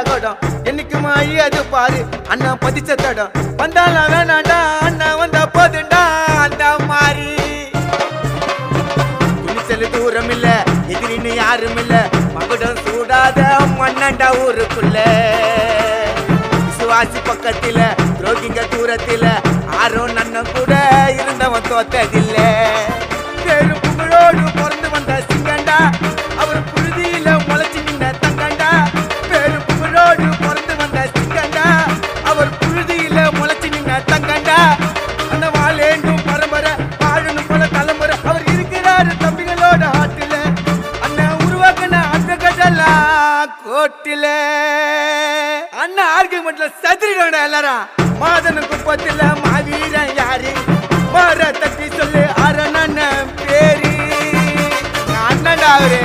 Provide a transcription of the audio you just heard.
கொடம் என்னைக்குமா அது பாரு அண்ணா பதிச்ச தடம் வந்தாலும் வேணாண்டா அண்ணா வந்தா போதுண்டா அந்த மாதிரி துணிச்சல் தூரம் இல்ல எதிரின்னு யாரும் இல்ல மகுடம் சூடாத மண்ணண்டா ஊருக்குள்ள விசுவாசி பக்கத்தில துரோகிங்க தூரத்தில ஆரும் நன்னம் கூட இருந்தவன் தோத்ததில்ல பெரும் புகழோடு பிறந்து வந்த சிங்கண்டா அவர் புழுதியில முளைச்சு நின்ன தங்கண்டா பெரும் புகழோடு பிறந்து வந்த சிங்கண்டா அவர் புழுதியில முளைச்சு நின்ன தங்கண்டா அந்த வாழேண்டும் பரம்பரை வாழணும் போல தலைமுறை அவர் இருக்கிறாரு தம்பிகளோட ஆட்டில அண்ணன் உருவாக்கின அந்த கதலா கோட்டில அண்ணன் ஆர்குமெண்ட்ல சதுரிடா எல்லாரும் மாதன குப்பத்துல மாவீரன் யாரு மாற தட்டி சொல்லு அரணன் பேரு அண்ணன்டா அவரு